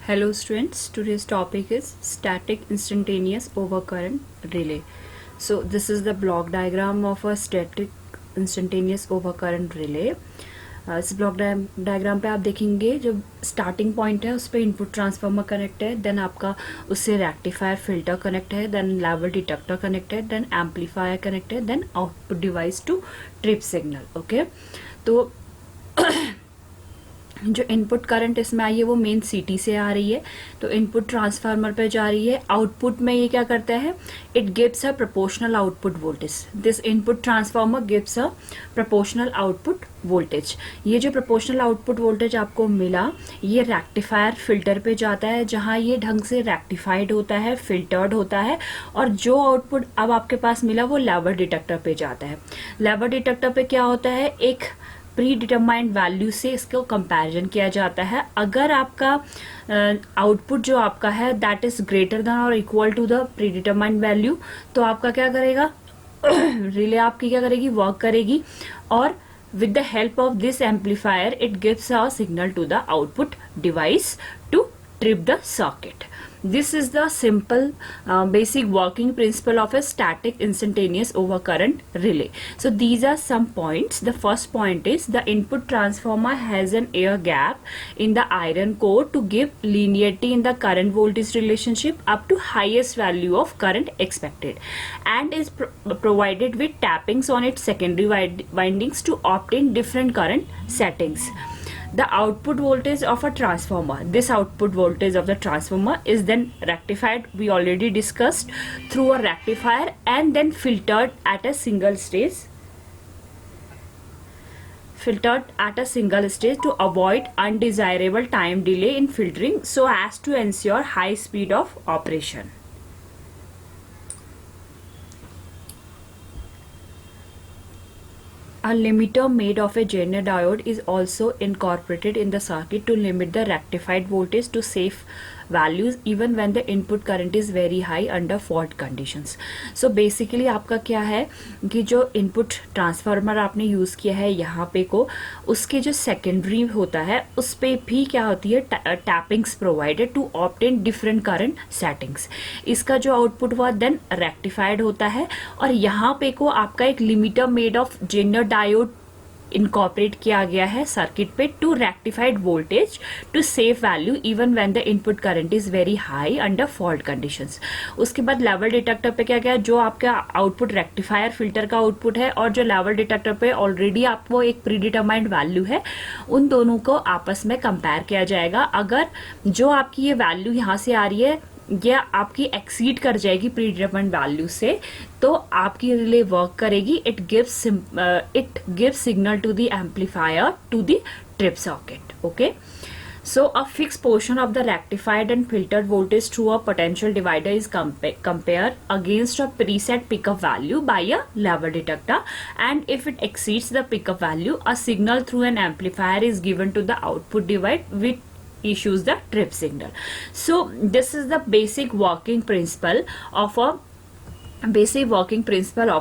Hello students, today's topic is static instantaneous overcurrent relay. So this is the block diagram of a static instantaneous overcurrent relay. इस block diagram पे आप देखेंगे जो starting point है उस पर input transformer connect है, then आपका उससे रेक्टिफायर फिल्टर कनेक्ट है, देन लेवल डिटेक्टर कनेक्ट है, देन एम्पलीफायर कनेक्ट है, then output device to trip signal. Okay, तो जो इनपुट करंट इसमें आई है वो मेन सीटी से आ रही है, तो इनपुट ट्रांसफार्मर पे जा रही है. आउटपुट में ये क्या करता है, it gives a proportional output voltage. This input transformer gives a proportional output voltage. ये जो प्रोपोर्शनल आउटपुट वोल्टेज आपको मिला ये रेक्टिफायर फिल्टर पे जाता है, जहां ये ढंग से रेक्टिफाइड होता है, फिल्टर्ड होता है, और जो आउटपुट अब आपके पास मिला वो लेवल डिटेक्टर पे जाता है. लेवल डिटेक्टर पे क्या होता है, एक प्री डिटरमाइंड वैल्यू से इसको कंपैरिजन किया जाता है. अगर आपका आउटपुट जो आपका है दैट इज ग्रेटर देन और equal to the predetermined value, तो आपका क्या करेगा रिले आपकी क्या करेगी, वर्क करेगी, और with the help of this amplifier it gives a signal to the output device to trip the circuit. This is the simple basic working principle of a static instantaneous overcurrent relay. So these are some points. The first point is the input transformer has an air gap in the iron core to give linearity in the current voltage relationship up to highest value of current expected, and is provided with tappings on its secondary windings to obtain different current settings. The output voltage of a transformer, this output voltage of the transformer is then rectified, we already discussed, through a rectifier and then filtered at a single stage to avoid undesirable time delay in filtering so as to ensure high speed of operation. A limiter made of a Zener diode is also incorporated in the circuit to limit the rectified voltage to safe values even when the input current is very high under fault conditions. So basically आपका क्या है कि जो input transformer आपने use किया है यहाँ पे को, उसके जो secondary होता है उस पे भी क्या होती है tappings provided to obtain different current settings. इसका जो output हुआ then rectified होता है, और यहाँ पे को आपका एक limiter made of Zener diode incorporate किया गया है सर्किट पे to rectified voltage to safe value even when the input current is very high under fault conditions. उसके बाद लेवल डिटेक्टर पे क्या गया, जो आपका आउटपुट रेक्टिफायर फिल्टर का आउटपुट है और जो लेवल डिटेक्टर पे ऑलरेडी आपको एक प्री डिटरमाइंड वैल्यू है, उन दोनों को आपस में कंपेयर किया जाएगा. अगर जो आपकी ये वैल्यू यहाँ से आ रही है या आपकी एक्सीड कर जाएगी प्री डिटरमाइंड वैल्यू से, तो आपकी रिले वर्क करेगी. It gives signal to the amplifier to the trip socket. Okay, so a fixed portion of the rectified and filtered voltage through a potential divider is compared against a preset pickup value by a level detector, and if it exceeds the pickup value, a signal through an amplifier is given to the output device which issues the trip signal. So this is the basic working principle of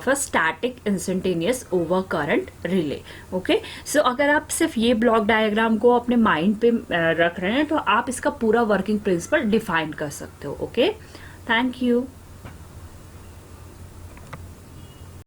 a static instantaneous overcurrent relay. Okay, so अगर आप सिर्फ ये block diagram को अपने mind पे रख रहे हैं तो आप इसका पूरा वर्किंग प्रिंसिपल डिफाइन कर सकते हो. Okay, thank you.